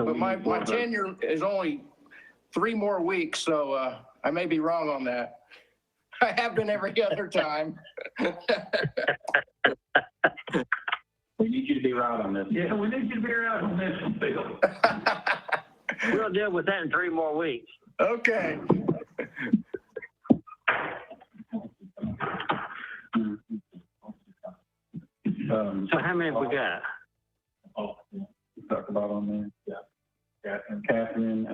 But my tenure is only 3 more weeks, so I may be wrong on that. I have been every other time. We need you to be right on this. Yeah, we need you to be right on this one, Bill. We'll deal with that in 3 more weeks. Okay. So how many have we got? Talk about on there. Yeah. Catherine,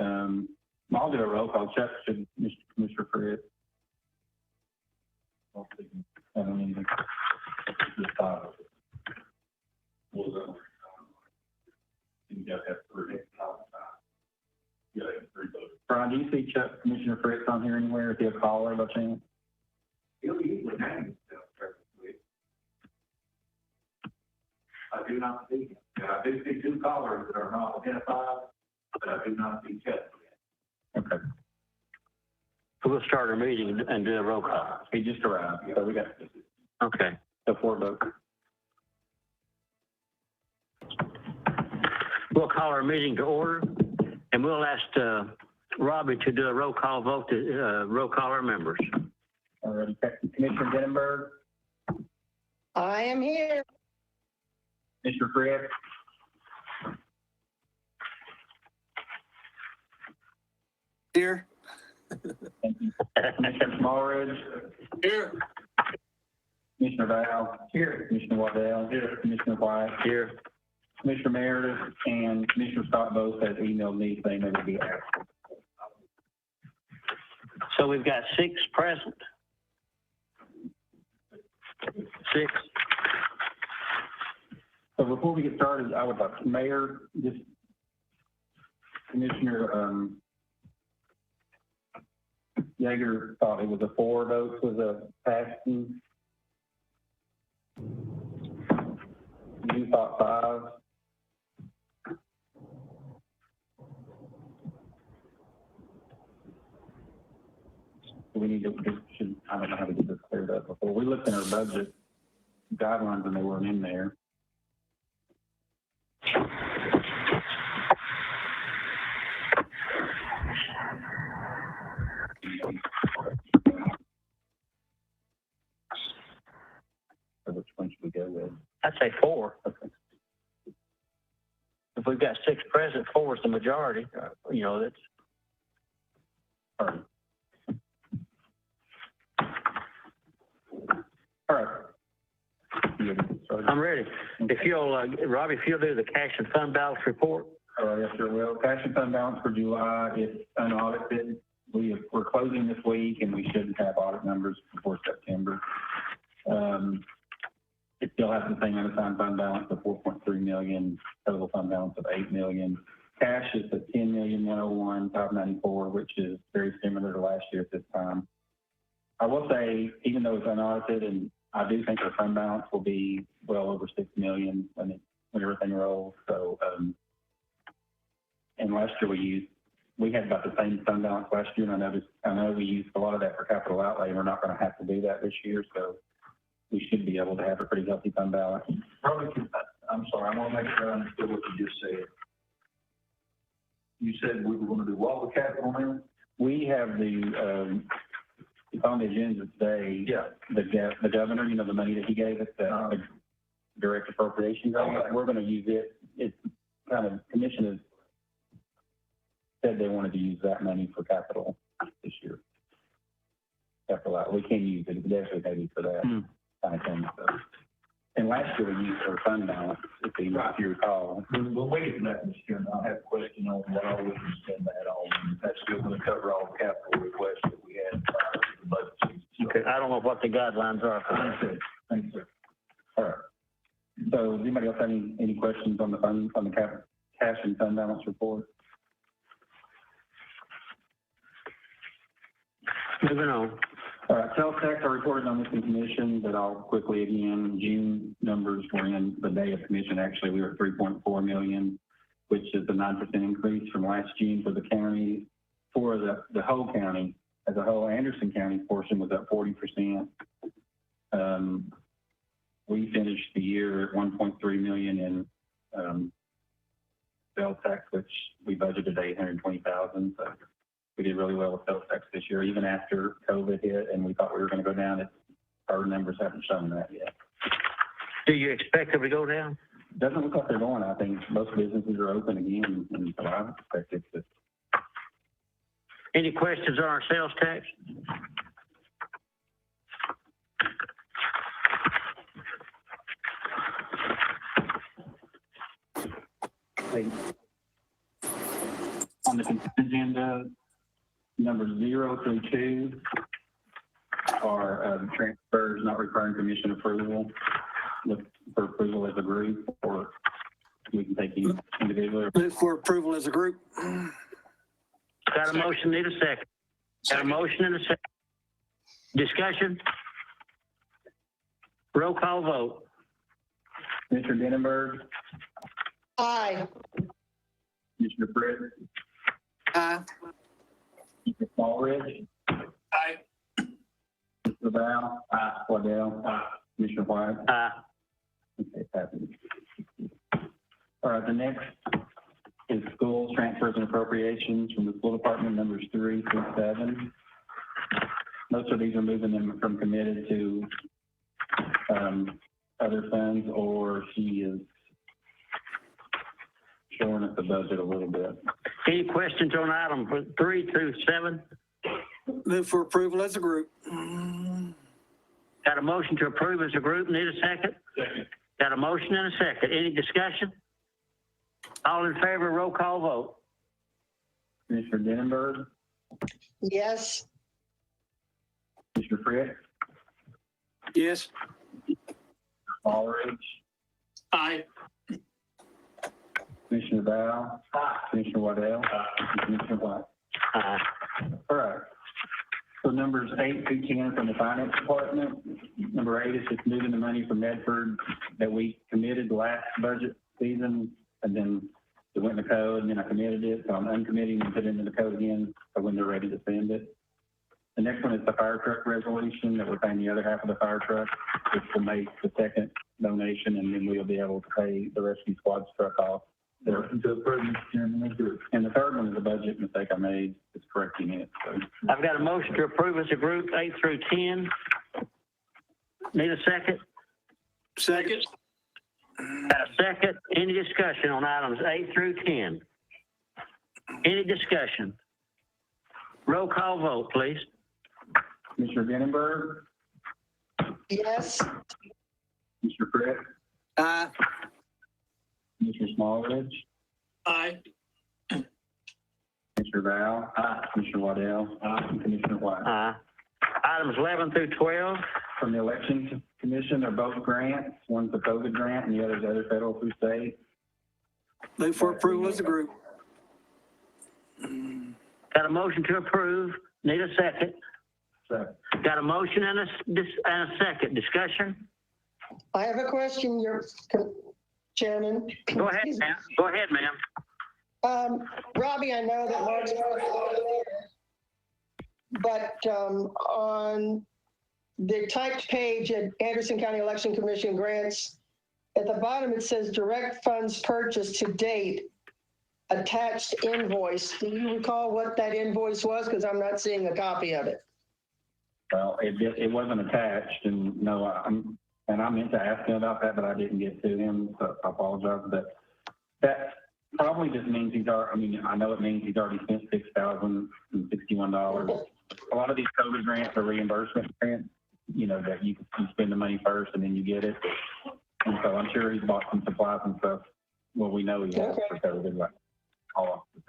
I'll do a roll call check to Mr. Fred. I don't need to just stop. You gotta have 3. You gotta have 3 votes. Brian, do you see Commissioner Fritz on here anywhere? Is he a caller by chance? He'll usually name himself perfectly. I do not see him. I do see 2 callers that are not identified, but I do not see Chet. Okay. So we'll start our meeting and do a roll call. He just arrived, so we got Okay. the 4 votes. We'll call our meeting to order, and we'll ask Robbie to do a roll call vote to roll call our members. All right, Commissioner Denenberg, I am here. Mr. Fred, Here. Commissioner Smallridge, Here. Commissioner Val, Here. Commissioner Waddell, Commissioner White, Here. Commissioner Meredith, and Commissioner Scott both has emailed me saying they would be absent. So we've got 6 present. 6. So before we get started, I would like, Mayor, just Commissioner Yeager thought it was a 4 votes was a passing. You thought 5. We need to, I don't know how to get this cleared up before. We looked in our budget guidelines and they weren't in there. So which one should we go with? I'd say 4. Okay. If we've got 6 present, 4 is the majority. You know, that's. All right. All right. I'm ready. If you'll, Robbie, if you'll do the cash and fund balance report. Yes, sir. Well, cash and fund balance for July is unaudited. We're closing this week and we should have audit numbers before September. It still has the same unassigned fund balance of 4.3 million, total fund balance of 8 million. Cash is at 10,101,594, which is very similar to last year at this time. I will say, even though it's unaudited, and I do think our fund balance will be well over 6 million when everything rolls. So, and last year we had about the same fund balance last year, and I know we used a lot of that for capital outlay. We're not going to have to do that this year, so we should be able to have a pretty healthy fund balance. Probably, I'm sorry, I want to make sure I understood what you just said. You said we were going to do what with capital now? We have it's on the agenda today. Yeah. The governor, you know, the money that he gave us, the direct appropriations. We're going to use it. It's kind of, commission has said they wanted to use that money for capital this year. Capital out. We can use it. It's definitely heavy for that kind of thing. So. And last year we used our fund balance, if you recall. We'll wait for that, Mr. Chairman. I have a question on what all we can spend that on. That's still going to cover all the capital requests that we had prior to the budget season. So, Okay. I don't know what the guidelines are for that. Thanks, sir. All right. So does anybody else have any questions on the cash and fund balance report? Moving on. All right, sales tax, I reported on this in commission, but I'll quickly again, June numbers were in the day of commission. Actually, we were at 3.4 million, which is a 9% increase from last June for the county. For the whole county, as a whole, Anderson County portion was up 40%. We finished the year at 1.3 million in sales tax, which we budgeted $820,000. So we did really well with sales tax this year, even after COVID hit, and we thought we were going to go down. Our numbers haven't shown that yet. Do you expect them to go down? Doesn't look like they're going. I think most businesses are open again, and so I expect it to. Any questions on our sales tax? On the consent agenda, numbers 0 through 2 are transfers not requiring commission approval. Look for approval as a group, or we can take each individually. Move for approval as a group. Got a motion, need a second. Got a motion and a second. Discussion? Roll call vote. Mr. Denenberg, Aye. Mr. Britt, Aye. Mr. Smallridge, Aye. Mr. Val, Waddell, Commissioner White. Aye. Okay, passes. All right, the next is schools, transfers, and appropriations from the school department, numbers 3 through 7. Most of these are moving them from committed to other funds, or she is showing us the budget a little bit. Any questions on item 3 through 7? Move for approval as a group. Got a motion to approve as a group, need a second? Second. Got a motion and a second. Any discussion? All in favor, roll call vote. Commissioner Denenberg, Yes. Mr. Fritz, Yes. Smallridge, Aye. Commissioner Val, Commissioner Waddell, and Commissioner White. Aye. All right. So numbers 8 through 10 from the finance department. Number 8 is just moving the money from Medford that we committed last budget season, and then it went in the code, and then I committed it, so I'm uncommitting and put it into the code again for when they're ready to send it. The next one is the fire truck resolution that we're paying the other half of the fire truck, which will make the second donation, and then we'll be able to pay the rescue squad's truck off. Motion to approve, Mr. Chairman, let's do it. And the third one is a budget mistake I made, it's correcting it, so. I've got a motion to approve as a group, 8 through 10. Need a second? Second. Got a second. Any discussion on items 8 through 10? Any discussion? Roll call vote, please. Commissioner Denenberg, Yes. Mr. Fritz, Aye. Commissioner Smallridge, Aye. Commissioner Val, Commissioner Waddell, and Commissioner White. Aye. Items 11 through 12. From the Election Commission, they're both grants. One's a COVID grant and the other's other federal through state. Move for approval as a group. Got a motion to approve. Need a second. So, Got a motion and a second. Discussion? I have a question, your Chairman. Go ahead, ma'am. Go ahead, ma'am. Robbie, I know that Mark's, but on the typed page at Anderson County Election Commission grants, at the bottom it says direct funds purchased to date, attached invoice. Do you recall what that invoice was? Because I'm not seeing a copy of it. well, it wasn't attached, and no, I meant to ask him about that, but I didn't get to him, so I apologize. But that probably just means I know it means he's already spent $6,061. A lot of these COVID grants are reimbursement grants, that you spend the money first and then you get it. And so I'm sure he's bought some supplies and stuff. Well, we know he has for COVID, like all off the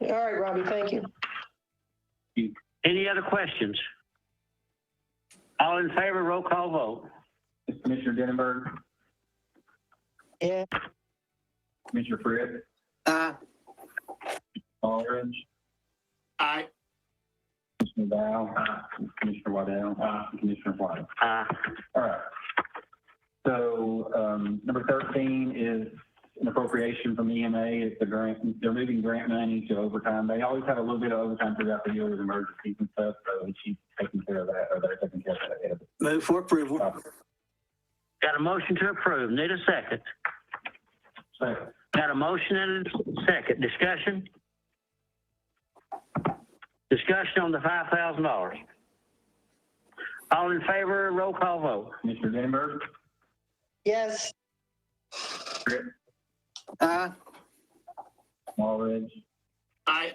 pay. All right, Robbie, thank you. Any other questions? All in favor, roll call vote. Commissioner Denenberg, Yeah. Commissioner Fritz, Aye. Smallridge, Aye. Commissioner Val, Commissioner Waddell, and Commissioner White. Aye. All right. So number 13 is an appropriation from EMA. It's the grant. They're moving grant money to overtime. They always have a little bit of overtime throughout the year with emergencies and stuff. So she's taking care of that, or they're taking care of that. Move for approval. Got a motion to approve. Need a second. Second. Got a motion and a second. Discussion? Discussion on the $5,000. All in favor, roll call vote. Commissioner Denberg, Yes. Aye. Smallridge, Aye.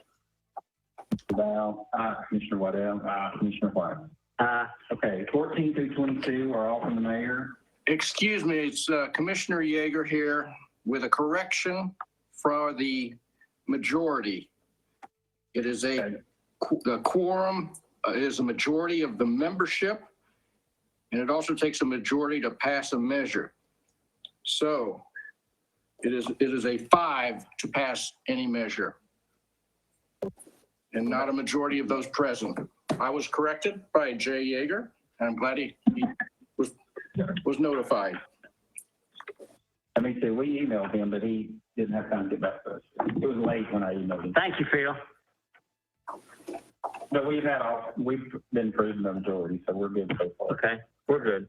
Val, Commissioner Waddell, Commissioner White. Aye. Okay, 14 through 22 are all from the mayor. Excuse me, it's Commissioner Yeager here with a correction for the majority. It is the quorum is a majority of the membership, and it also takes a majority to pass a measure. So it is a 5 to pass any measure, and not a majority of those present. I was corrected by Jay Yeager, and I'm glad he was notified. Let me see, we emailed him, but he didn't have time to get back to us. It was late when I emailed him. Thank you, Phil. But we've been proven the majority, so we're good so far. Okay, we're good.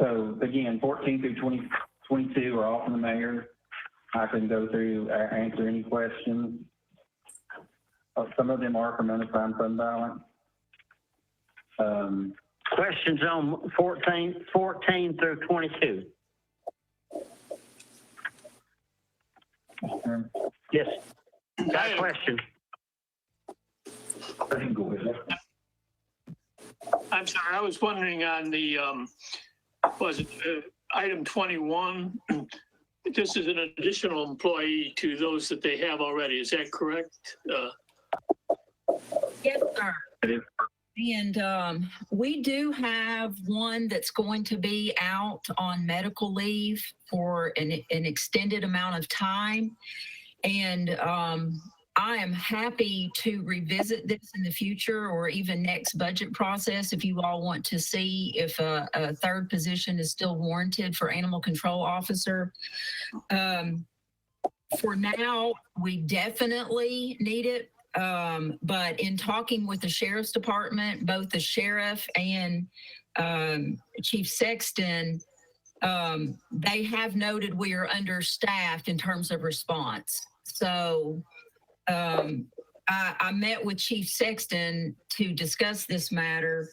So again, 14 through 22 are all from the mayor. I can go through, answer any questions. Some of them are from unassigned fund balance. Questions on 14 through 22? Yes. Got a question? I can go ahead. I'm sorry, I was wondering on the, item 21, this is an additional employee to those that they have already, is that correct? Yes, sir. It is. And we do have one that's going to be out on medical leave for an extended amount of time. And I am happy to revisit this in the future or even next budget process if you all want to see if a third position is still warranted for animal control officer. For now, we definitely need it. But in talking with the sheriff's department, both the sheriff and Chief Sexton, they have noted we are understaffed in terms of response. So I met with Chief Sexton to discuss this matter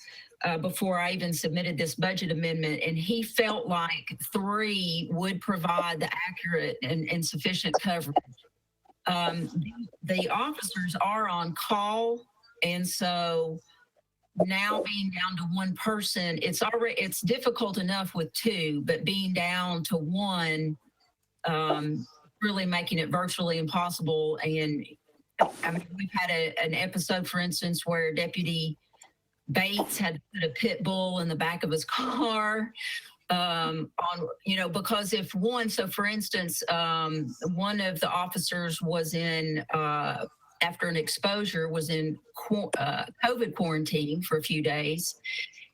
before I even submitted this budget amendment, and he felt like 3 would provide the accurate and sufficient coverage. The officers are on call, and so now being down to 1 person, it's difficult enough with 2, but being down to 1, really making it virtually impossible. And I mean, we've had an episode, for instance, where Deputy Bates had to put a pit bull in the back of his car. Because if so for instance, one of the officers was in, after an exposure, was in COVID quarantine for a few days.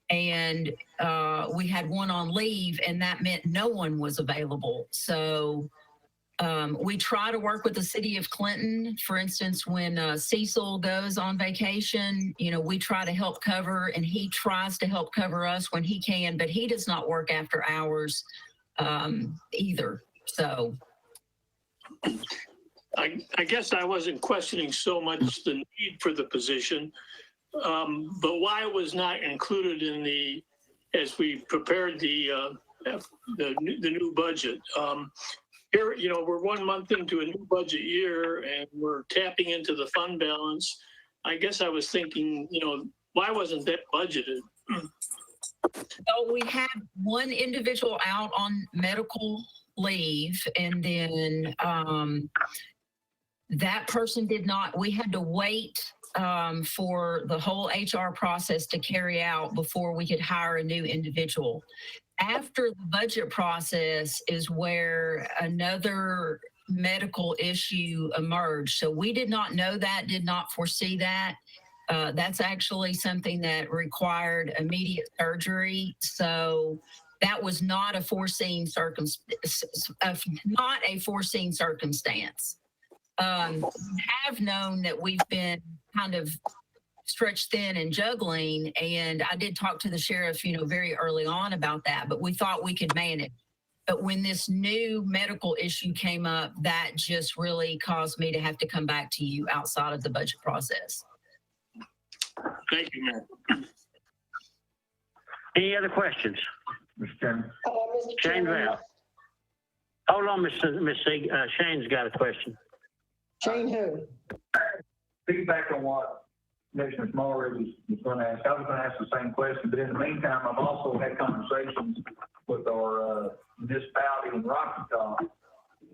And we had one on leave, and that meant no one was available. So we try to work with the city of Clinton. For instance, when Cecil goes on vacation, we try to help cover, and he tries to help cover us when he can, but he does not work after hours either. So I guess I wasn't questioning so much the need for the position, but why it was not included in as we prepared the new budget. Here, we're 1 month into a new budget year, and we're tapping into the fund balance. I guess I was thinking, why wasn't that budgeted? well, we had one individual out on medical leave, and then that person we had to wait for the whole HR process to carry out before we could hire a new individual. After the budget process is where another medical issue emerged. So we did not know that, did not foresee that. That's actually something that required immediate surgery. So that was not a foreseen circumstance. Have known that we've been kind of stretched thin and juggling, and I did talk to the sheriff, very early on about that, but we thought we could manage. But when this new medical issue came up, that just really caused me to have to come back to you outside of the budget process. Thank you, Mayor. Any other questions? Mr. Chairman. Mr. Shane's Chairman, out. Hold on, Miss Shane's got a question. Shane who? Piggyback on what Commissioner Smallridge was going to ask, I was going to ask the same question, but in the meantime, I've also had conversations with our municipality in Rocky Top,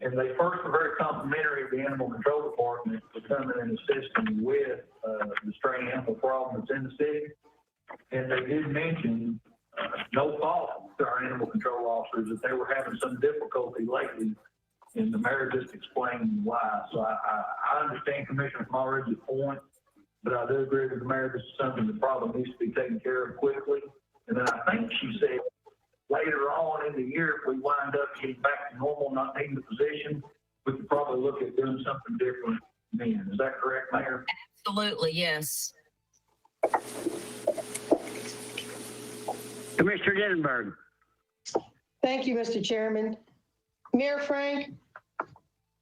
and they first were very complimentary of the animal control department for coming and assisting with the stray animal problem that's in the city. And they did mention, no fault to our animal control officers, that they were having some difficulty lately, and the mayor just explained why. So I understand Commissioner Smallridge's point, but I do agree with the mayor, this is something that probably needs to be taken care of quickly. And then I think she said later on in the year, if we wind up getting back to normal, not needing the position, we could probably look at doing something different then. Is that correct, Mayor? Absolutely, yes. Commissioner Denenberg. Thank you, Mr. Chairman. Mayor Frank,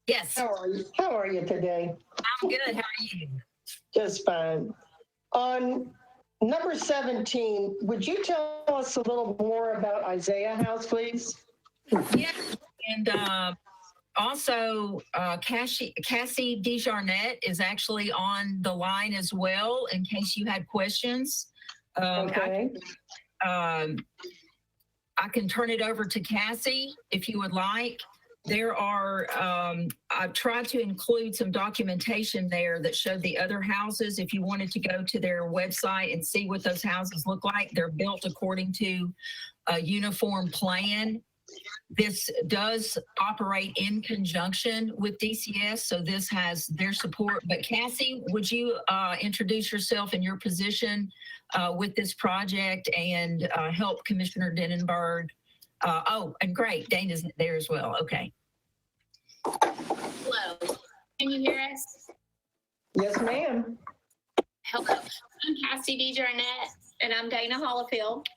Yes, how are you? How are you today? I'm good. How are you? Just fine. On number 17, would you tell us a little more about Isaiah House, please? Yeah, and also Cassie DeJarnette is actually on the line as well, in case you had questions. Okay. I can turn it over to Cassie if you would like. There are, I've tried to include some documentation there that showed the other houses. If you wanted to go to their website and see what those houses look like, they're built according to a uniform plan. This does operate in conjunction with DCS, so this has their support. But Cassie, would you introduce yourself and your position with this project and help Commissioner Denenberg? Oh, and great, Dana's there as well. Okay. Hello, can you hear us? Yes, ma'am. Hello, I'm Cassie DeJarnette, and I'm Dana Hollifield,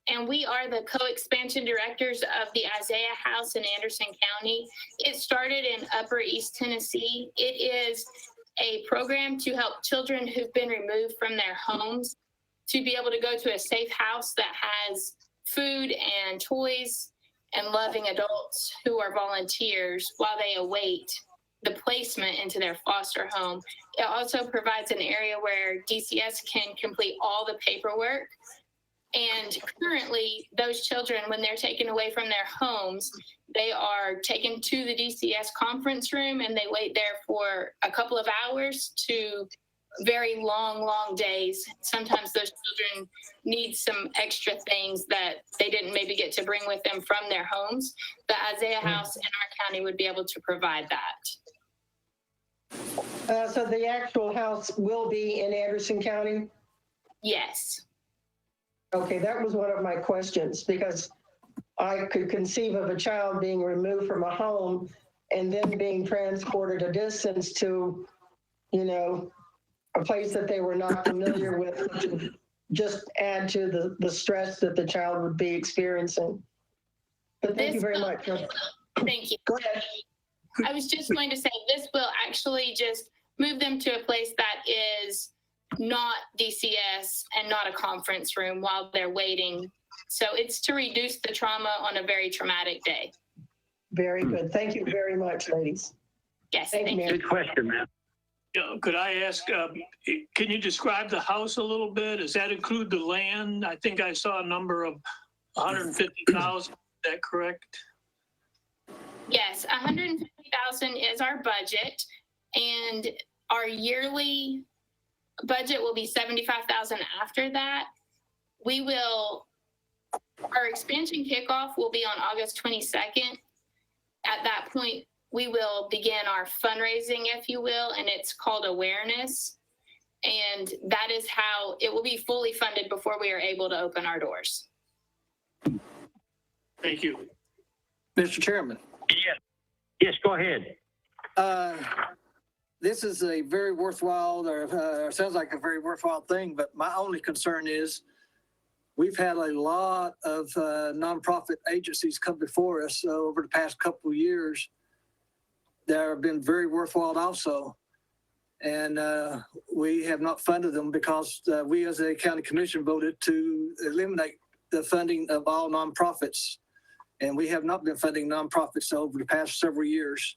and we are the co-expansion directors of the Isaiah House in Anderson County. It started in Upper East Tennessee. It is a program to help children who've been removed from their homes to be able to go to a safe house that has food and toys and loving adults who are volunteers while they await the placement into their foster home. It also provides an area where DCS can complete all the paperwork. And currently, those children, when they're taken away from their homes, they are taken to the DCS conference room and they wait there for a couple of hours to very long days. Sometimes those children need some extra things that they didn't maybe get to bring with them from their homes. The Isaiah House in our county would be able to provide that. So the actual house will be in Anderson County? Yes. Okay, that was one of my questions, because I could conceive of a child being removed from a home and then being transported a distance to, a place that they were not familiar with, which would just add to the stress that the child would be experiencing. But thank you very much. Thank you. Go ahead. I was just going to say, this will actually just move them to a place that is not DCS and not a conference room while they're waiting. So it's to reduce the trauma on a very traumatic day. Very good. Thank you very much, ladies. Yes, Thank you, thank you. ma'am. Good question, man. Yeah, could I ask, can you describe the house a little bit? Does that include the land? I think I saw a number of 150,000. Is that correct? Yes, 150,000 is our budget, and our yearly budget will be 75,000 after that. Our expansion kickoff will be on August 22nd. At that point, we will begin our fundraising, if you will, and it's called awareness. And that is how it will be fully funded before we are able to open our doors. Thank you. Mr. Chairman, Yes, go ahead. this is a very worthwhile, or sounds like a very worthwhile thing, but my only concern is we've had a lot of nonprofit agencies come before us over the past couple of years that have been very worthwhile also. And we have not funded them because we as a county commission voted to eliminate the funding of all nonprofits. And we have not been funding nonprofits over the past several years.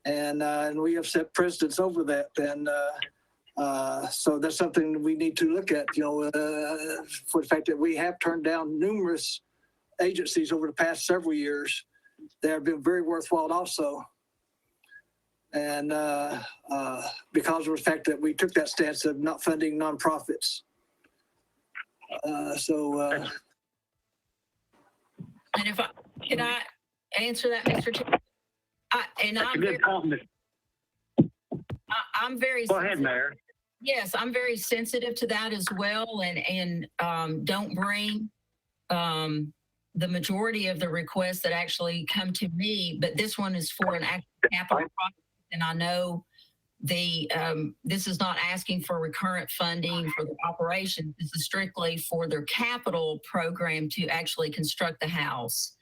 And we have set precedents over that. And so that's something we need to look at, for the fact that we have turned down numerous agencies over the past several years that have been very worthwhile also. And because of the fact that we took that stance of not funding nonprofits. And can I answer that, Mr. Chair? That's a good point. I'm very. Go ahead, Mayor. Yes, I'm very sensitive to that as well, and don't bring the majority of the requests that actually come to me, but this one is for an actual capital project, and I know this is not asking for recurrent funding for the operation. This is strictly for their capital program to actually construct the house.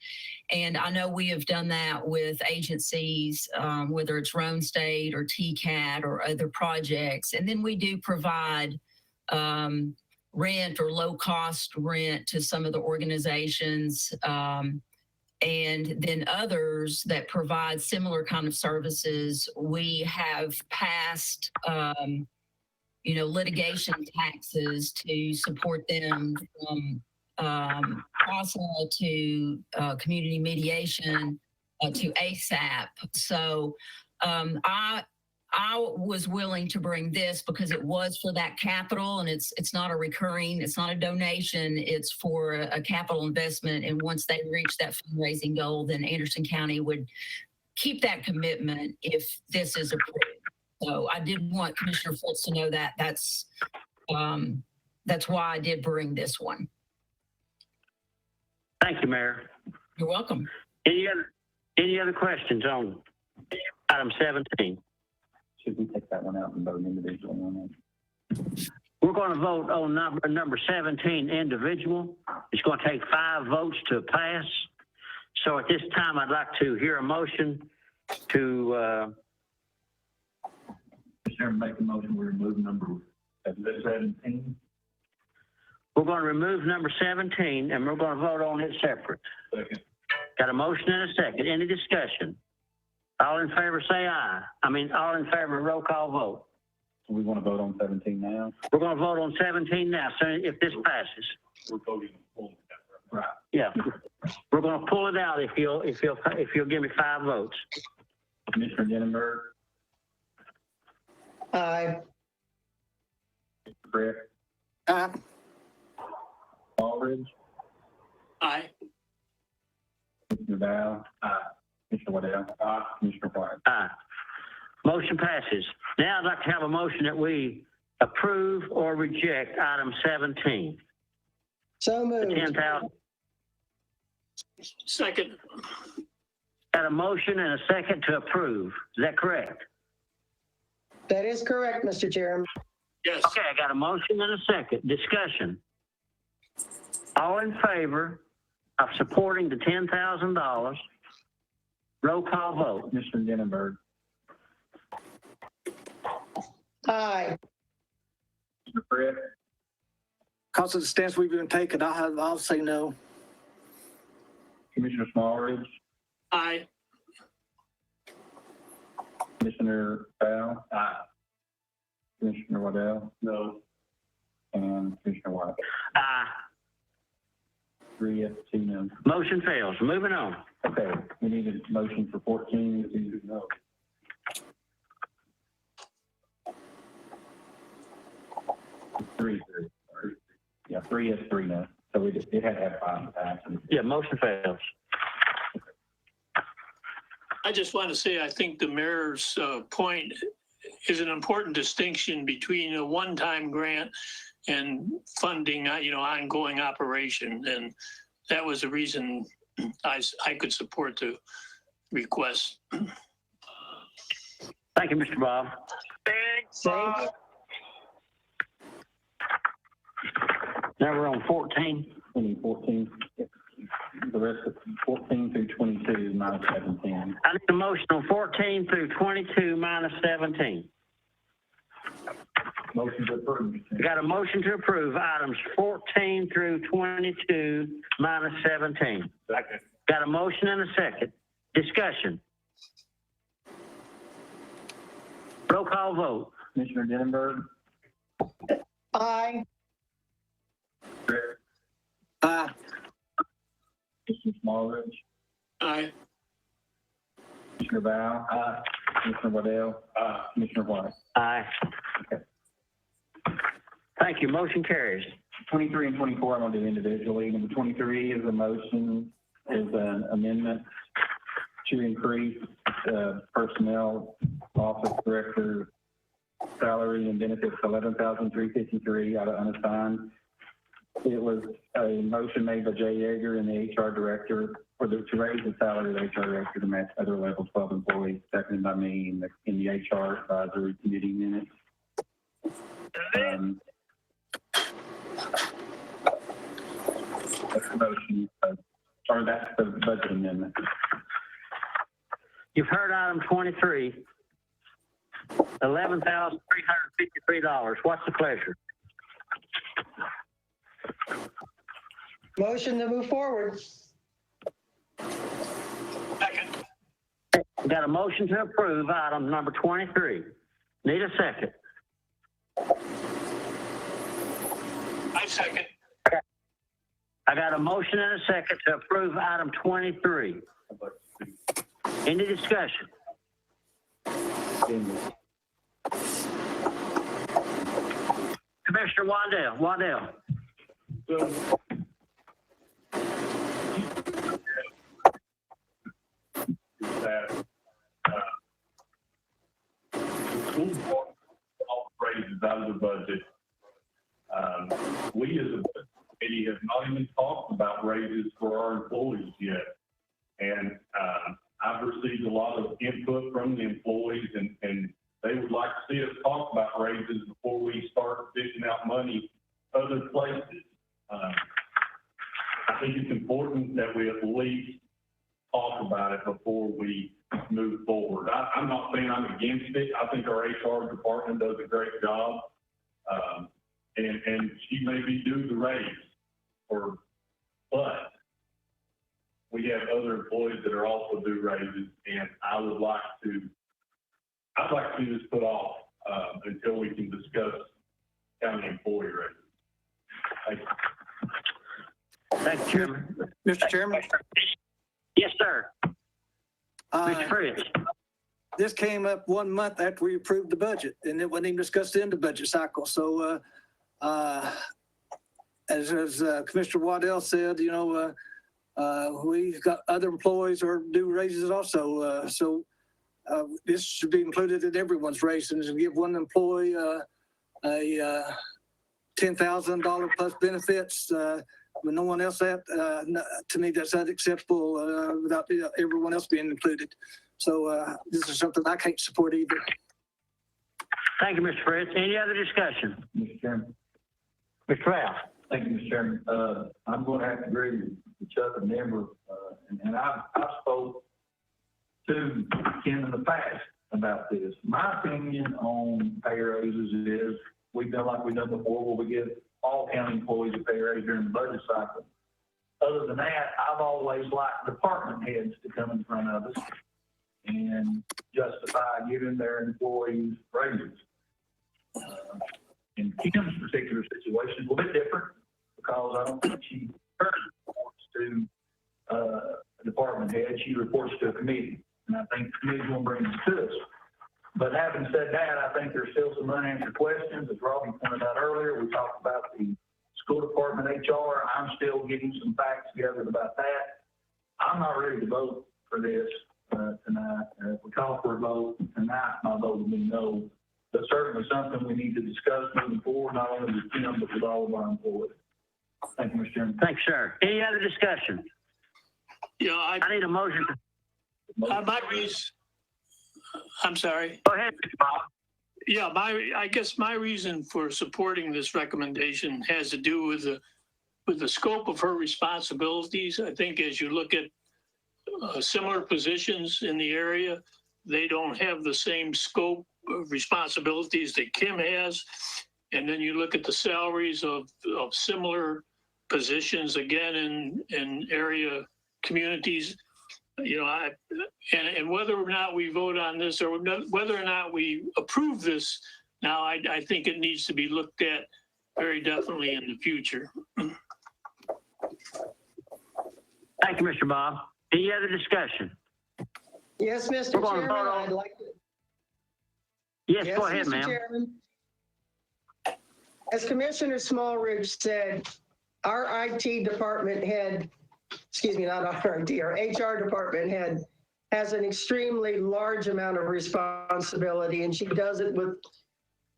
And I know we have done that with agencies, whether it's Rhone State or TCAT or other projects. And then we do provide rent or low cost rent to some of the organizations. And then others that provide similar kind of services. We have passed, litigation taxes to support them from CASA to community mediation to ASAP. So I was willing to bring this because it was for that capital, and it's not a recurring, it's not a donation, it's for a capital investment. And once they reach that fundraising goal, then Anderson County would keep that commitment if this is approved. So I did want Commissioner Fultz to know that that's why I did bring this one. Thank you, Mayor. You're welcome. Any other questions on item 17? Should we take that one out and vote individually on it? We're going to vote on number 17 individual. It's going to take 5 votes to pass. So at this time, I'd like to hear a motion to Chairman, make a motion, we remove number 17. we're going to remove number 17 and we're going to vote on it separate. Second. Got a motion and a second. Any discussion? All in favor say aye. All in favor, roll call vote. So we want to vote on 17 now? We're going to vote on 17 now, so if this passes. We're voting on right. Yeah. We're going to pull it out if you'll give me 5 votes. Commissioner Denenberg, Aye. Brick, Aye. Aldridge, Aye. Commissioner Dow, Commissioner Waddell, Commissioner White. Aye. Motion passes. Now I'd like to have a motion that we approve or reject item 17. So The moved. 10,000. Second. Got a motion and a second to approve. Is that correct? That is correct, Mr. Chairman. Yes. Okay, I got a motion and a second. Discussion. All in favor of supporting the $10,000? Roll call vote. Commissioner Denenberg, Aye. Commissioner Brick, Because of the stance we've been taking, I'll say no. Commissioner Smallridge, Aye. Commissioner Dow, Commissioner Waddell, No. and Commissioner White. Aye. 3 yes, 2 no. Motion fails. Moving on. Okay, we need a motion for 14 to no. Three. Yeah, 3 yes, 3 no. So it had to have 5 passes. Yeah, motion fails. I just want to say, I think the mayor's point is an important distinction between a one-time grant and funding, ongoing operation. And that was the reason I could support the request. Thank you, Mr. Bob. Thank you. Now we're on 14. 2014. The rest of 14 through 22 minus 17. I need a motion on 14 through 22 minus 17. Motion to approve. We got a motion to approve items 14 through 22 minus 17. Second. Got a motion and a second. Discussion. Roll call vote. Commissioner Denenberg, Aye. Aye. Commissioner Smallridge, Aye. Commissioner Val, Commissioner Waddell, Commissioner White. Aye. Thank you. Motion carries. 23 and 24, I'm going to do individually. Number 23 is a motion, is an amendment to increase personnel office director salary and benefits $11,353 out of unassigned. It was a motion made by Jay Yeager and the HR director to raise the salary of the HR director to match other level 12 employees, seconded by me in the HR advisory committee minutes. That's the motion, or that's the budget amendment. You've heard item 23. $11,353. What's the pleasure? Motion to move forward. Second. We got a motion to approve item number 23. Need a second. I second. I got a motion and a second to approve item 23. Any discussion? Commissioner Waddell. That school department raises out of the budget. We as a committee have not even talked about raises for our employees yet. And I've received a lot of input from the employees, and they would like to see us talk about raises before we start dishing out money other places. I think it's important that we at least talk about it before we move forward. I'm not saying I'm against it. I think our HR department does a great job. And she may be due the raise, but we have other employees that are also due raises, and I'd like to see this put off until we can discuss county employee raises. Thank you. Thank you, Chairman. Mr. Chairman, Yes, sir. Mr. Fritz. this came up 1 month after we approved the budget, and it wasn't even discussed in the budget cycle. So, as Commissioner Waddell said, we've got other employees or due raises also. So this should be included in everyone's raises and give one employee a $10,000 plus benefits with no one else at. To me, that's unacceptable without everyone else being included. So this is something I can't support either. Thank you, Mr. Fritz. Any other discussion? Mr. Chairman. Mr. Ralph. Thank you, Mr. Chairman. I'm going to have to agree with Chuck and Denver, and I've spoke to Ken in the past about this. My opinion on pay raises is we've done like we've done before, where we give all county employees a pay raise during the budget cycle. Other than that, I've always liked department heads to come in front of us and justify giving their employees raises. In Kim's particular situation, it's a little bit different because I don't think she reports to a department head. She reports to a committee, and I think the committee will bring it to us. But having said that, I think there's still some unanswered questions. As Robbie pointed out earlier, we talked about the school department HR. I'm still getting some facts together about that. I'm not ready to vote for this tonight. If we call for a vote tonight, my vote will be no. But certainly something we need to discuss moving forward, not only with Kim, but with all of our employees. Thank you, Mr. Chairman. Thanks, sir. Any other discussion? Yeah, I need a motion. I might I'm sorry. Go ahead, Mr. Bob. Yeah, I guess my reason for supporting this recommendation has to do with the scope of her responsibilities. I think as you look at similar positions in the area, they don't have the same scope of responsibilities that Kim has. And then you look at the salaries of similar positions, again, in area communities. You know, and whether or not we vote on this or whether or not we approve this now, I think it needs to be looked at very definitely in the future. Thank you, Mr. Bob. Any other discussion? Yes, Mr. We're gonna Chairman, vote on- I'd like to. Yes, Yes, go ahead, Mr. ma'am. Chairman. As Commissioner Smallridge said, our IT department head, excuse me, not our IT, our HR department head has an extremely large amount of responsibility, and she does it with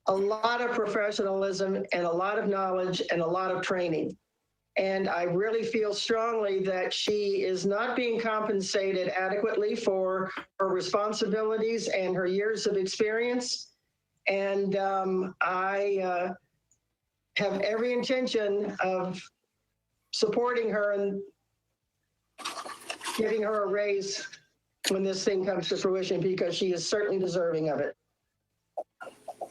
a lot of professionalism and a lot of knowledge and a lot of training. And I really feel strongly that she is not being compensated adequately for her responsibilities and her years of experience. And I have every intention of supporting her and giving her a raise when this thing comes to fruition, because she is certainly deserving of it.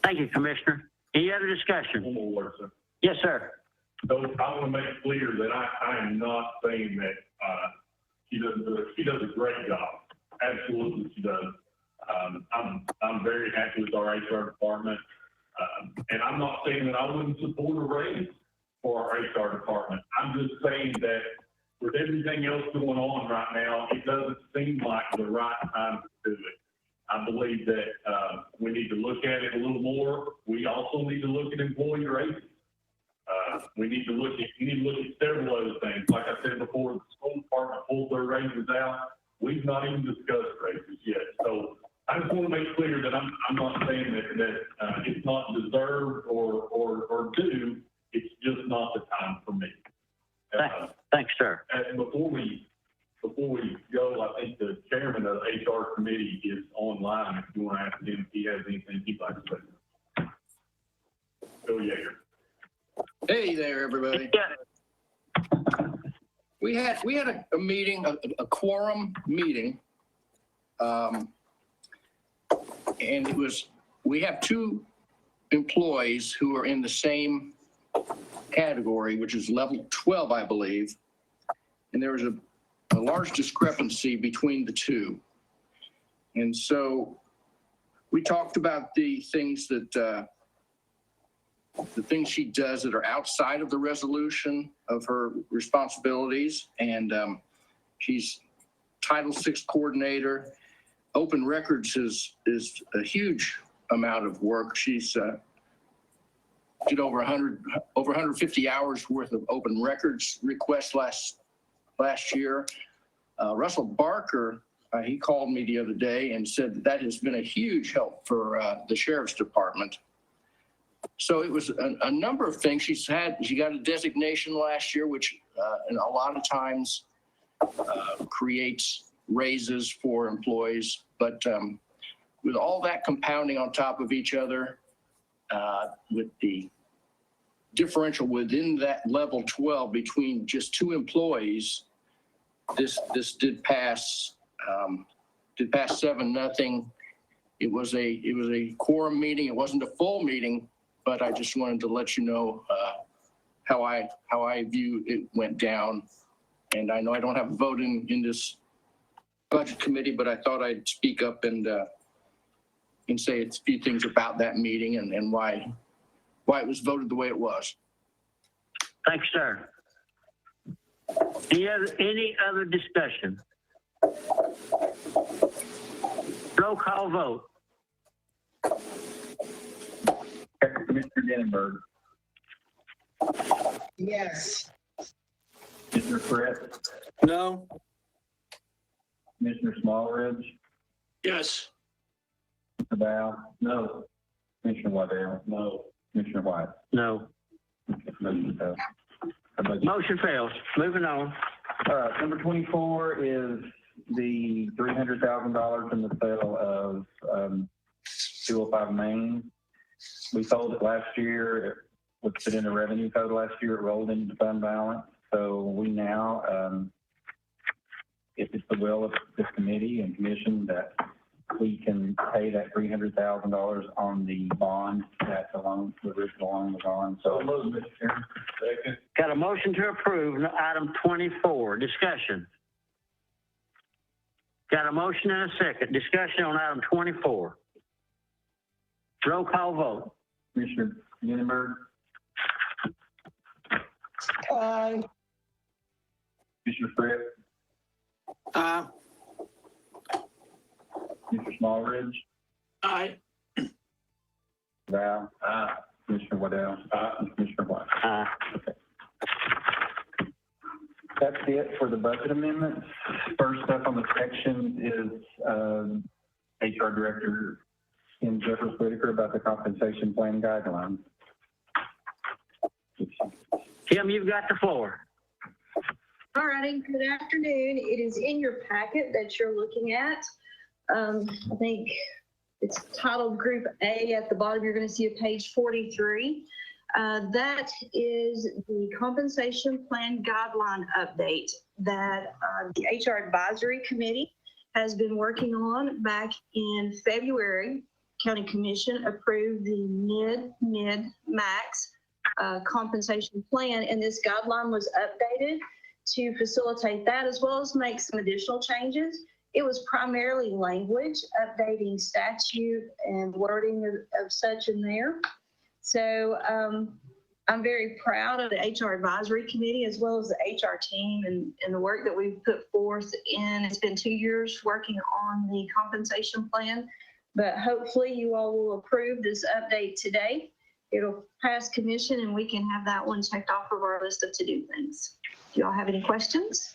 Thank you, Commissioner. Any other discussion? One more word, sir. Yes, sir. So I want to make it clear that I am not saying that she does a great job. Absolutely, she does. I'm very happy with our HR department. And I'm not saying that I wouldn't support a raise for our HR department. I'm just saying that with everything else going on right now, it doesn't seem like the right time to do it. I believe that we need to look at it a little more. We also need to look at employee raises. We need to look at several other things. Like I said before, the school department pulled their raises out. We've not even discussed raises yet. So I just want to make clear that I'm not saying that it's not deserved or due. It's just not the time for me. Thanks, sir. And before we go, I think the chairman of the HR committee is online. If you want to ask him if he has anything he'd like to say. Bill Yeager. Hey there, everybody. We had a meeting, a quorum meeting. And we have two employees who are in the same category, which is level 12, I believe. And there was a large discrepancy between the two. And so we talked about the things she does that are outside of the resolution of her responsibilities. And she's Title VI coordinator. Open records is a huge amount of work. She's did over 150 hours worth of open records requests last year. Russell Barker, he called me the other day and said that has been a huge help for the sheriff's department. So it was a number of things. She got a designation last year, which and a lot of times creates raises for employees. But with all that compounding on top of each other, with the differential within that level 12 between just two employees, this did pass 7-0. It was a quorum meeting. It wasn't a full meeting, but I just wanted to let you know how I view it went down. And I know I don't have a vote in this budget committee, but I thought I'd speak up and say a few things about that meeting and why it was voted the way it was. Thanks, sir. Any other discussion? Roll call vote. Commissioner Denenberg, Yes. Commissioner Fritz, No. Commissioner Smallridge, Yes. Mr. Dow? No. Commissioner Waddell? No. Commissioner White? No. Motion fails. Motion fails. Moving on. Number 24 is the $300,000 in the sale of 205 Main. We sold it last year. It was put in the revenue code last year. It rolled into the fund balance. So we now, if it's the will of this committee and commission, that we can pay that $300,000 on the bond that the loan, the original loan was on. So So moved, Mr. Chairman. Second. Got a motion to approve item 24. Discussion. Got a motion and a second. Discussion on item 24. Roll call vote. Commissioner Unenberg, Aye. Commissioner Fritz, Mr. Smallridge, Aye. Val, Commissioner Waddell, and Commissioner White. Okay. That's it for the budget amendments. First up on the section is HR Director Kim Jeffers Whitaker about the compensation plan guidelines. Kim, you've got the floor. All righty, good afternoon. It is in your packet that you're looking at. I think it's titled Group A. At the bottom, you're going to see a page 43. That is the compensation plan guideline update that the HR Advisory Committee has been working on. Back in February, County Commission approved the mid-max compensation plan, and this guideline was updated to facilitate that, as well as make some additional changes. It was primarily language, updating statute and wording of such in there. So I'm very proud of the HR Advisory Committee, as well as the HR team and the work that we've put forth in. It's been 2 years working on the compensation plan, but hopefully you all will approve this update today. It'll pass commission and we can have that one checked off of our list of to-do things. Do y'all have any questions?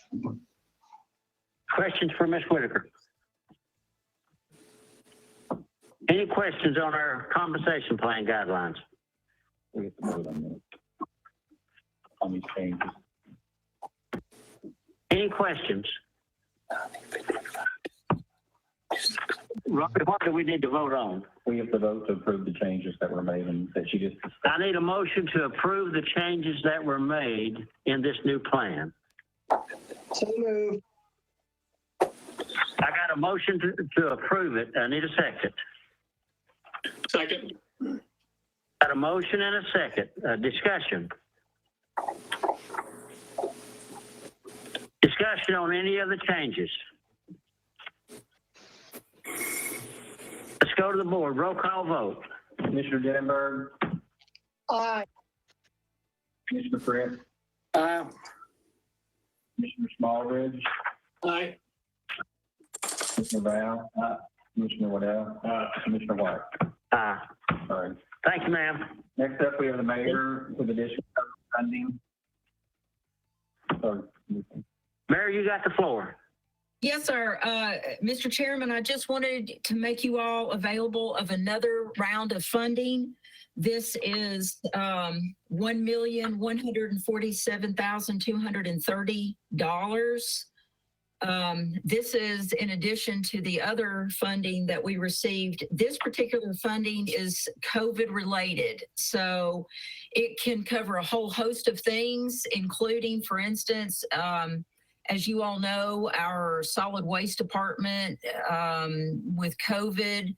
Questions for Ms. Whitaker? Any questions on our compensation plan guidelines? We have to vote on these changes. Any questions? Robbie, what do we need to vote on? We have to vote to approve the changes that were made and that you just discussed. I need a motion to approve the changes that were made in this new plan. So moved. I got a motion to approve it. I need a second. Second. Got a motion and a second. Discussion. Discussion on any of the changes. Let's go to the board. Roll call vote. Commissioner Unenberg, Aye. Commissioner Fritz, Commissioner Smallridge, Aye. Commissioner Val, Commissioner Waddell, Commissioner White. Aye. Sorry. Thank you, ma'am. Next up, we have the mayor with additional funding. Sorry. Mayor, you got the floor. Yes, sir. Mr. Chairman, I just wanted to make you all available of another round of funding. This is $1,147,230. This is in addition to the other funding that we received. This particular funding is COVID related. So it can cover a whole host of things, including, for instance, as you all know, our solid waste department, with COVID,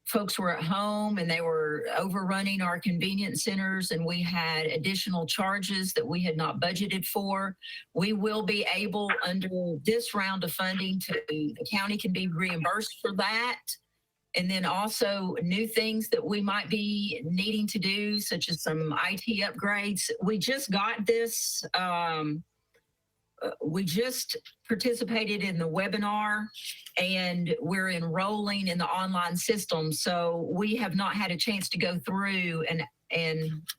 folks were at home and they were overrunning our convenience centers, and we had additional charges that we had not budgeted for. We will be able, under this round of funding, the county can be reimbursed for that. And then also new things that we might be needing to do, such as some IT upgrades. We just got this. We just participated in the webinar and we're enrolling in the online system. So we have not had a chance to go through and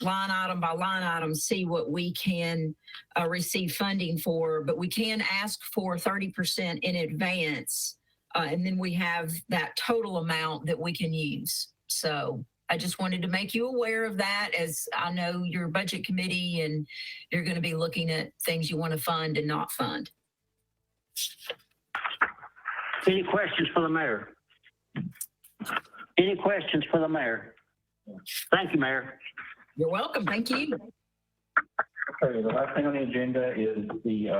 line item by line item see what we can receive funding for, but we can ask for 30% in advance. And then we have that total amount that we can use. So I just wanted to make you aware of that, as I know your budget committee and you're going to be looking at things you want to fund and not fund. Any questions for the mayor? Any questions for the mayor? Thank you, Mayor. You're welcome. Thank you. Okay, the last thing on the agenda is the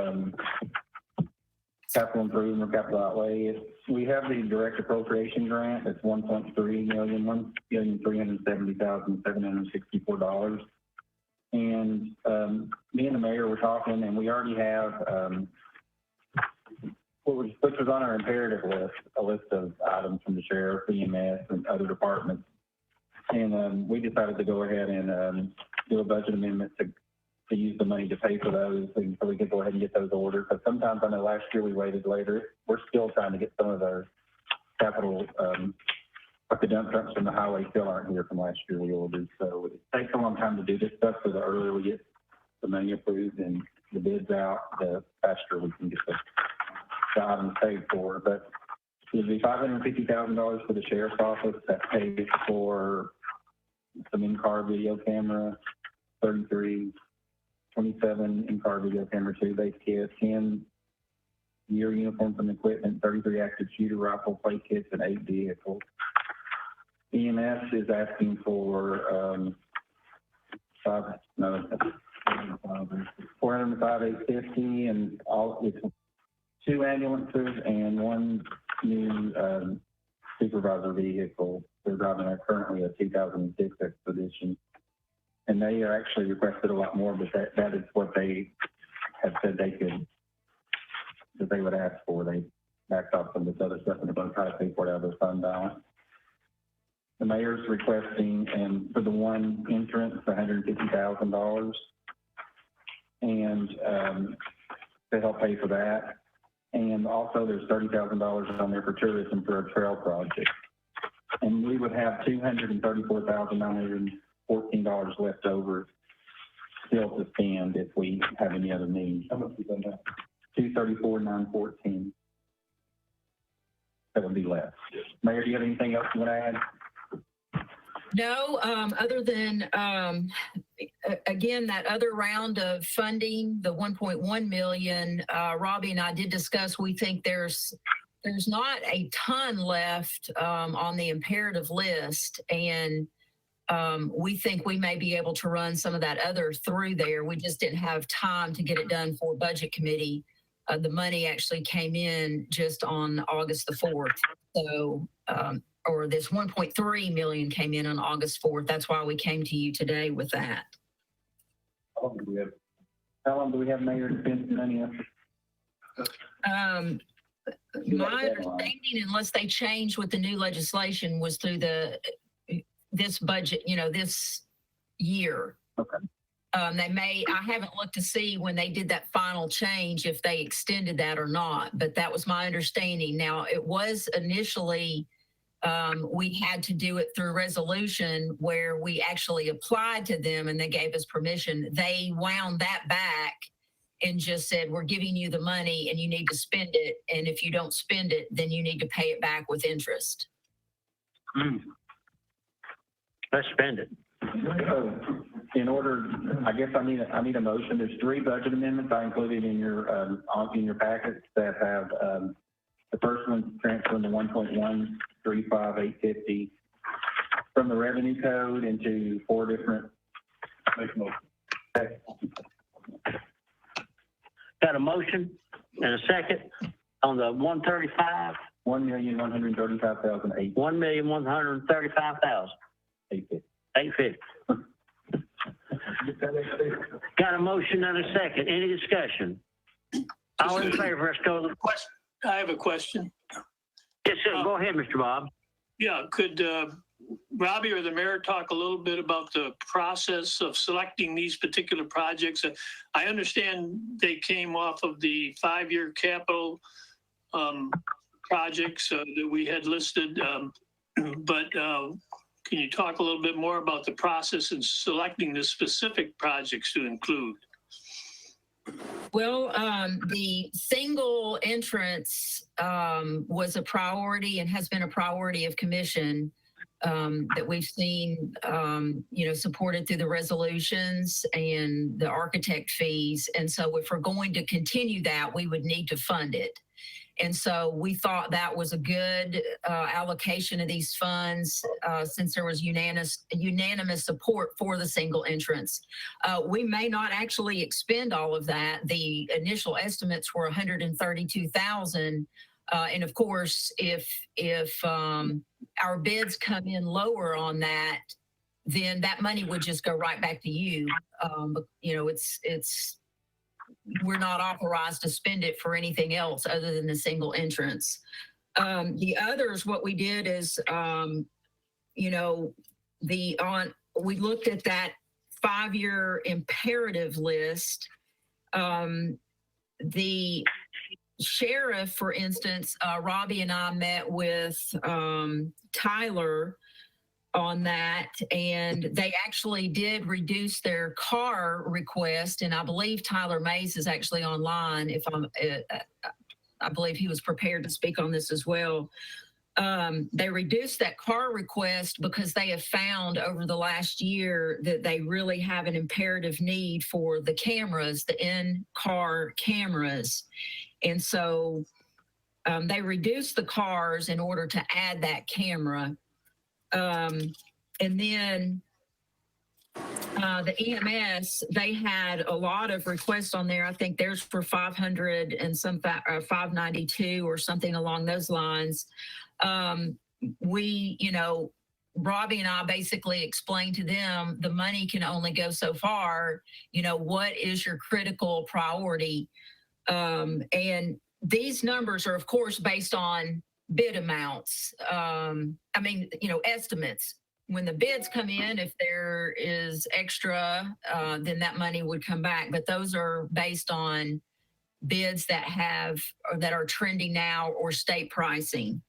capital improvement or capital outlay. We have the direct appropriation grant. It's $1.3 million, $1,370,764. And me and the mayor were talking, and we already have which was on our imperative list, a list of items from the sheriff, EMS, and other departments. And we decided to go ahead and do a budget amendment to use the money to pay for those, and so we could go ahead and get those ordered. But sometimes, I know last year we waited later. We're still trying to get some of our capital, like the dump trucks from the highway still aren't here from last year we ordered. So it takes a long time to do this stuff, so the earlier we get the money approved and the bids out, the faster we can get the items paid for. But it'd be $550,000 for the sheriff's office. That pays for some in-car video camera, 33, 27 in-car video camera, 2 base kits, 10 year uniforms and equipment, 33 active shooter rifle plate kits, and 8 vehicles. EMS is asking for $405,850, and all it's 2 ambulances and 1 new supervisor vehicle. They're driving currently a 2006 Expedition. And they are actually requested a lot more, but that is what they have said that they would ask for. They backed off some of this other stuff and they're going to try to pay for it out of their fund balance. The mayor's requesting, and for the one entrance, $150,000, and to help pay for that. And also there's $30,000 on there for tourism for a trail project. And we would have $234,914 left over still to spend if we have any other needs. How much is that? $234,914. That would be less. Mayor, do you have anything else you want to add? No, other than, again, that other round of funding, the 1.1 million, Robbie and I did discuss, we think there's not a ton left on the imperative list. And we think we may be able to run some of that other through there. We just didn't have time to get it done for budget committee. The money actually came in just on August the 4th. So, or this 1.3 million came in on August 4th. That's why we came to you today with that. How long do we have, Mayor, to spend money up? My understanding, unless they change with the new legislation, was through this budget, this year. Okay. I haven't looked to see when they did that final change, if they extended that or not, but that was my understanding. Now, it was initially, we had to do it through resolution where we actually applied to them and they gave us permission. They wound that back and just said, we're giving you the money and you need to spend it. And if you don't spend it, then you need to pay it back with interest. Let's spend it. In order, I guess I need a motion. There's 3 budget amendments I included in your packets that have the first one transferring the 1.135850 from the revenue code into 4 different. Make a motion. Got a motion and a second on the 135. $1,135,850. $1,135,850. Got a motion and a second. Any discussion? All in favor, let's go to the question. I have a question. Yes, sir. Go ahead, Mr. Bob. Yeah, could Robbie or the mayor talk a little bit about the process of selecting these particular projects? I understand they came off of the 5-year capital projects that we had listed, but can you talk a little bit more about the process in selecting the specific projects to include? Well, the single entrance was a priority and has been a priority of commission that we've seen, supported through the resolutions and the architect fees. And so if we're going to continue that, we would need to fund it. And so we thought that was a good allocation of these funds since there was unanimous support for the single entrance. We may not actually expend all of that. The initial estimates were 132,000. And of course, if our bids come in lower on that, then that money would just go right back to you. You know, we're not authorized to spend it for anything else other than the single entrance. The others, what we did is, you know, we looked at that 5-year imperative list. The sheriff, for instance, Robbie and I met with Tyler on that, and they actually did reduce their car request. And I believe Tyler Mays is actually online. I believe he was prepared to speak on this as well. They reduced that car request because they have found over the last year that they really have an imperative need for the cameras, the in-car cameras. And so they reduced the cars in order to add that camera. And then the EMS, they had a lot of requests on there. I think theirs for 500 and some 592 or something along those lines. We, you know, Robbie and I basically explained to them the money can only go so far. You know, what is your critical priority? And these numbers are, of course, based on bid amounts. I mean, you know, estimates. When the bids come in, if there is extra, then that money would come back. But those are based on bids that are trending now or state pricing.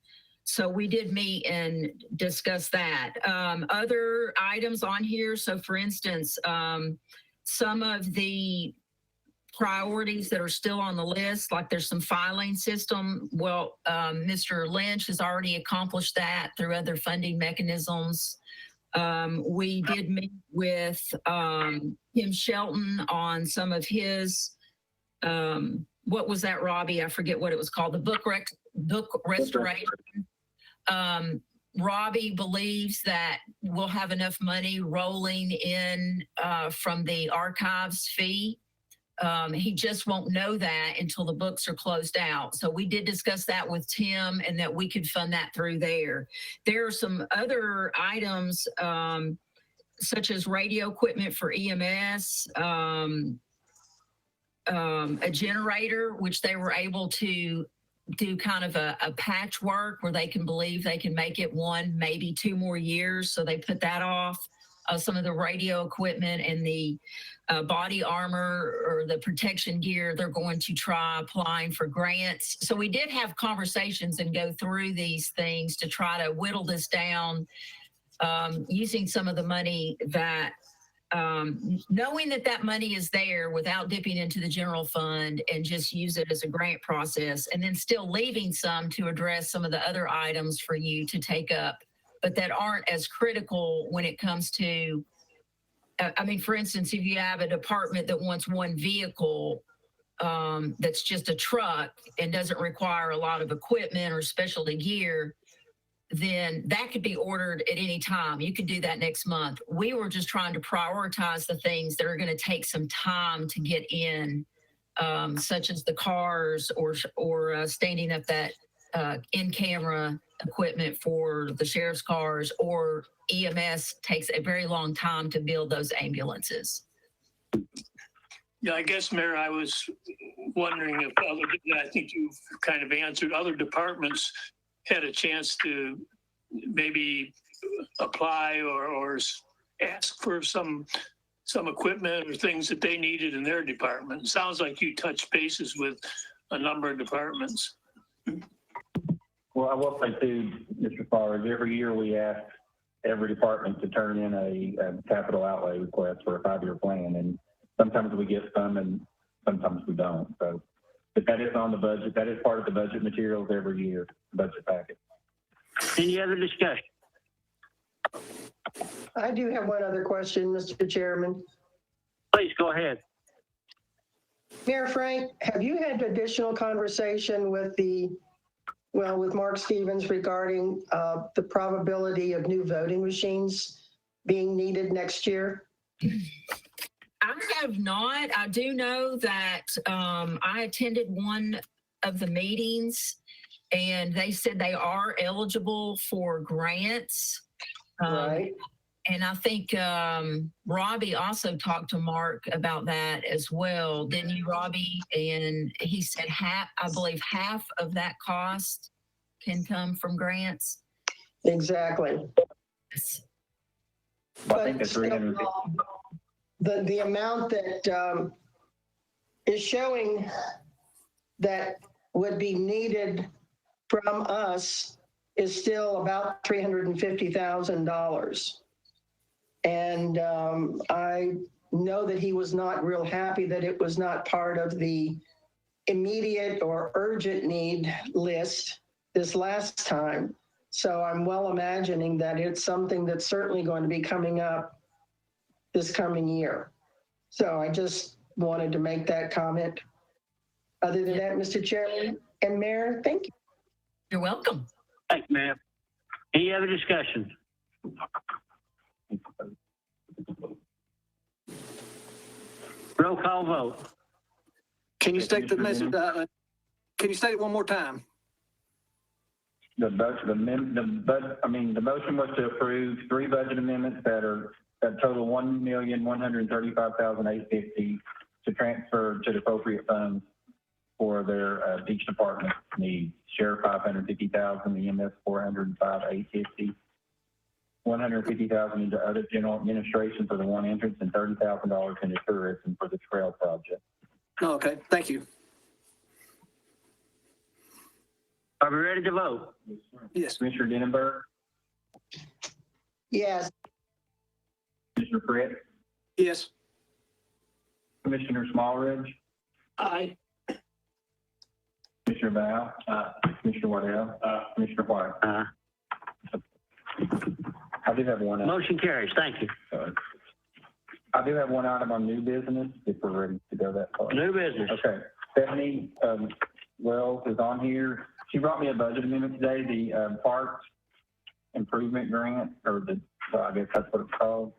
So we did meet and discuss that. Other items on here. So for instance, some of the priorities that are still on the list, like there's some filing system. Well, Mr. Lynch has already accomplished that through other funding mechanisms. We did meet with Tim Shelton on some of his, what was that, Robbie? I forget what it was called, the book restoration. Robbie believes that we'll have enough money rolling in from the archives fee. He just won't know that until the books are closed out. So we did discuss that with Tim and that we could fund that through there. There are some other items such as radio equipment for EMS, a generator, which they were able to do kind of a patchwork where they can believe they can make it 1, maybe 2 more years. So they put that off. Some of the radio equipment and the body armor or the protection gear, they're going to try applying for grants. So we did have conversations and go through these things to try to whittle this down using some of the money that, knowing that that money is there without dipping into the general fund, and just use it as a grant process, and then still leaving some to address some of the other items for you to take up, but that aren't as critical when it comes to, I mean, for instance, if you have a department that wants one vehicle that's just a truck and doesn't require a lot of equipment or specialty gear, then that could be ordered at any time. You could do that next month. We were just trying to prioritize the things that are going to take some time to get in, such as the cars or standing up that in-camera equipment for the sheriff's cars, or EMS takes a very long time to build those ambulances. Yeah, I guess, Mayor, I was wondering if I think you've kind of answered, other departments had a chance to maybe apply or ask for some equipment or things that they needed in their department. It sounds like you touched bases with a number of departments. Well, I will say too, Mr. Farr, every year we ask every department to turn in a capital outlay request for a 5-year plan, and sometimes we get some and sometimes we don't. So, but that is on the budget. That is part of the budget materials every year, budget packet. Any other discussion? I do have one other question, Mr. Chairman. Please go ahead. Mayor Frank, have you had additional conversation with with Mark Stevens regarding the probability of new voting machines being needed next year? I have not. I do know that I attended one of the meetings and they said they are eligible for grants. Right. And I think Robbie also talked to Mark about that as well. Didn't you, Robbie? And he said I believe half of that cost can come from grants. Exactly. Yes. I think But it's 350. the amount that is showing that would be needed from us is still about $350,000. And I know that he was not real happy that it was not part of the immediate or urgent need list this last time. So I'm well imagining that it's something that's certainly going to be coming up this coming year. So I just wanted to make that comment. Other than that, Mr. Chairman and Mayor, thank you. You're welcome. Thank you, ma'am. Any other discussion? Roll call vote. Can you state the message? Can you state it one more time? The motion was to approve 3 budget amendments that total $1,135,850 to transfer to the appropriate funds for their each department needs. Sheriff $550,000, EMS $405,850, $150,000 into other general administration for the one entrance, and $30,000 into tourism for the trail project. Oh, okay, thank you. Are we ready to vote? Yes. Commissioner Denenberg, Yes. Commissioner Pritt, Yes. Commissioner Smallridge, Aye. Commissioner Val, Commissioner Waddell, Commissioner White. I do have one. Motion carries. Thank you. I do have one item on new business, if we're ready to go that far. New business. Okay. Stephanie Wells is on here. She brought me a budget amendment today, the parks improvement grant, or I guess that's what it's called,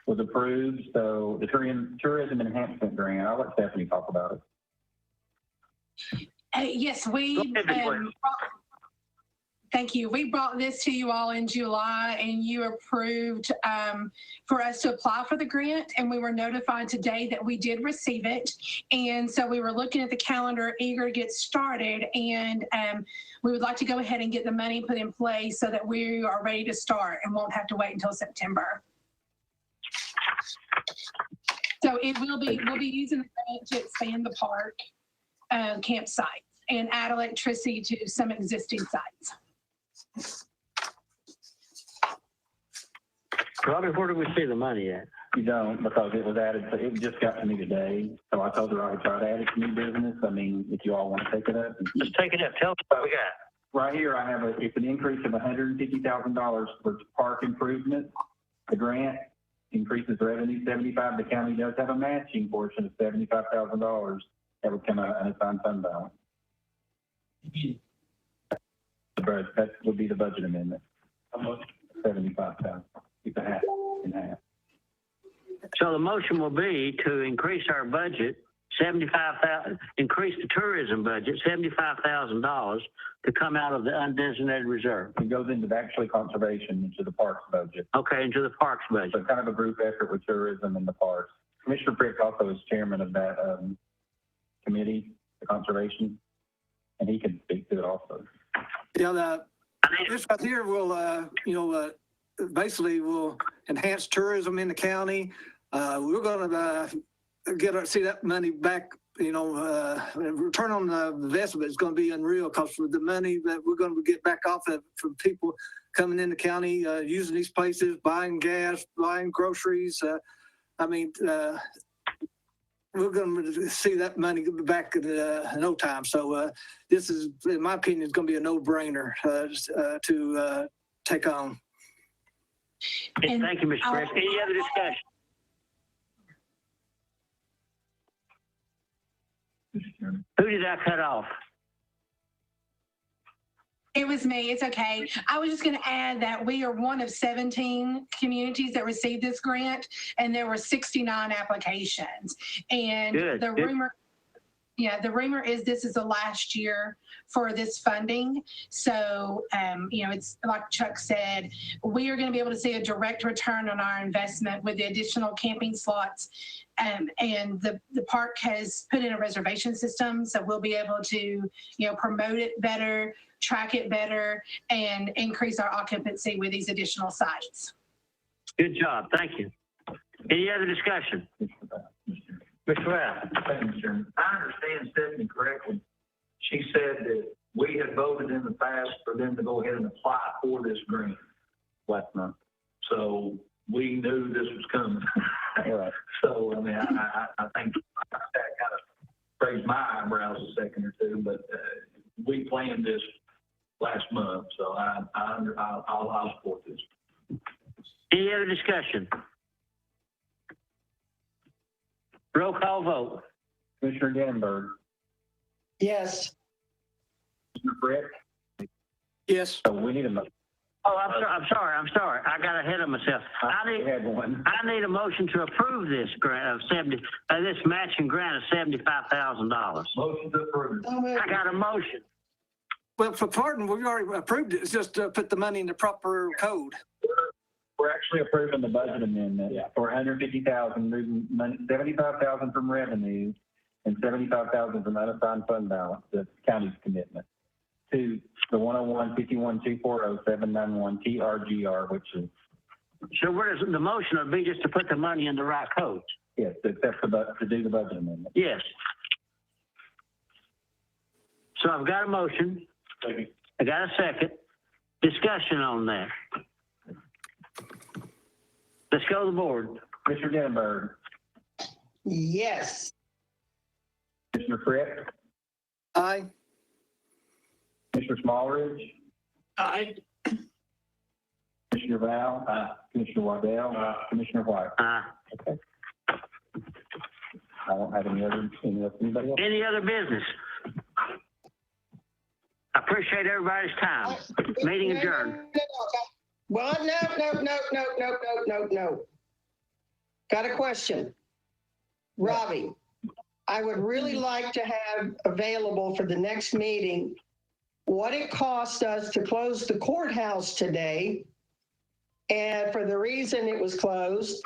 was approved. So the tourism enhancement grant, I'll let Stephanie talk about it. Yes, thank you. We brought this to you all in July and you approved for us to apply for the grant, and we were notified today that we did receive it. And so we were looking at the calendar, eager to get started, and we would like to go ahead and get the money put in place so that we are ready to start and won't have to wait until September. So we'll be using the grant to expand the park campsites and add electricity to some existing sites. Robbie, where do we see the money at? You don't, because it was added, it just got to me today. So I told her I would try to add it to new business. I mean, if you all want to take it up. Let's take it up. Tell us what we got. Right here, I have it's an increase of $150,000 for park improvement. The grant increases revenue 75. The county does have a matching portion of $75,000 that would come out of unassigned fund balance. That would be the budget amendment. 75,000. Keep it half in half. So the motion will be to increase our budget, increase the tourism budget, $75,000 to come out of the undesignated reserve. It goes into actually conservation, into the parks budget. Okay, into the parks budget. So kind of a group effort with tourism and the parks. Commissioner Prick also is chairman of that committee, the conservation, and he can speak to it also. Yeah, this right here will, basically will enhance tourism in the county. We're going to see that money back. Return on the investment is going to be unreal, because for the money that we're going to get back off of from people coming in the county, using these places, buying gas, buying groceries. We're going to see that money back in no time. So this is, in my opinion, is going to be a no-brainer to take on. And thank you, Mr. Prick. Any other discussion? Chairman. Who did I cut off? It was me. It's okay. I was just going to add that we are one of 17 communities that received this grant, and there were 69 applications. And Good, the good. rumor is this is the last year for this funding. So, it's like Chuck said, we are going to be able to see a direct return on our investment with the additional camping slots. And the park has put in a reservation system, so we'll be able to, promote it better, track it better, and increase our occupancy with these additional sites. Good job. Thank you. Any other discussion? Mr. Rath? Thank you, Mr. Chairman. I understand Stephanie correctly. She said that we had voted in the past for them to go ahead and apply for this grant. last month. So we knew this was coming. All right. So, I mean, I think that kind of raised my eyebrows a second or two, but we planned this last month, so I'll support this. Any other discussion? Roll call vote. Commissioner Dannenberg, Yes. Commissioner Brett, Yes. we need a motion. Oh, I'm sorry. I got ahead of myself. We had one. I need a motion to approve this grant of this matching grant of $75,000. Motion to approve. I got a motion. Well, for pardon, we've already approved it. It's just put the money in the proper code. We're actually approving the budget amendment for $150,000, moving money, $75,000 from revenue and $75,000 from unassigned fund balance, the county's commitment, to the 101-51-240-791 TRGR, which is, So where does the motion would be just to put the money in the right code? yes, except for to do the budget amendment. Yes. So I've got a motion. I got a second. Discussion on that. Let's go to the board. Commissioner Dannenberg, Yes. Commissioner Fritz, Aye. Commissioner Smallridge, Aye. Commissioner Val, Commissioner Waddell, Commissioner White. Okay. I don't have anybody else? Any other business? I appreciate everybody's time. Meeting adjourned. Well, no. Got a question. Robbie, I would really like to have available for the next meeting what it cost us to close the courthouse today and for the reason it was closed,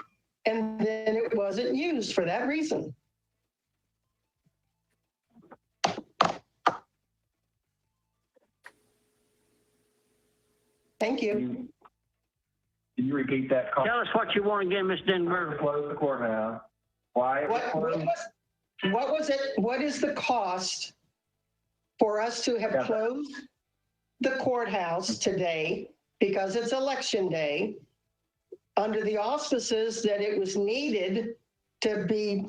and then it wasn't used for that reason. Thank you. Can you repeat that? Tell us what you want again, Ms. Denver. Close the courthouse. Why? What is the cost for us to have closed the courthouse today because it's election day under the auspices that it was needed to be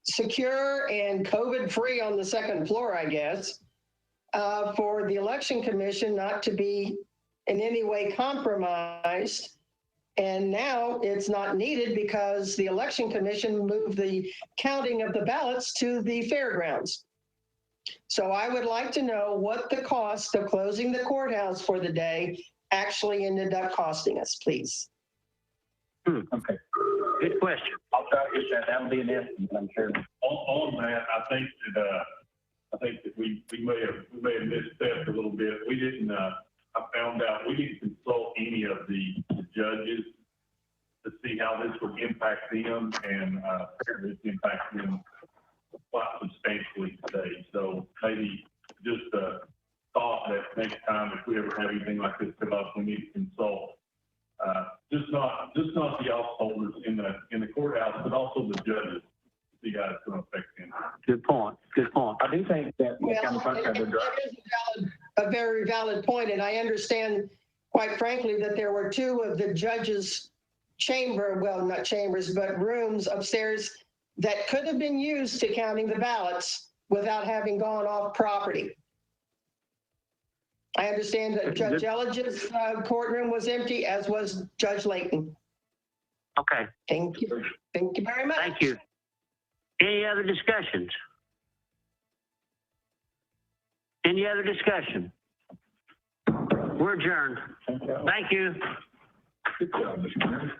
secure and COVID-free on the second floor, I guess, for the election commission not to be in any way compromised. And now it's not needed because the election commission moved the counting of the ballots to the fairgrounds. So I would like to know what the cost of closing the courthouse for the day actually ended up costing us, please. Okay. Good question. I'll try to get that. That'll be an estimate, I'm sure. On that, I think that we may have misstepped a little bit. We didn't, I found out we didn't consult any of the judges to see how this would impact them, and apparently it's impacted them quite substantially today. So maybe just a thought that next time if we ever have anything like this come up, we need to consult just not the office holders in the courthouse, but also the judges. See how it's going to affect them. Good point. I do think that the county clerk has a draft. That is a very valid point, and I understand, quite frankly, that there were two of the judges' not chambers, but rooms upstairs that could have been used to counting the ballots without having gone off property. I understand that Judge Elledge's courtroom was empty, as was Judge Layton. Okay. Thank you. Thank you very much. Thank you. Any other discussions? Any other discussion? We're adjourned. Thank you. Good job, Mr. Chairman.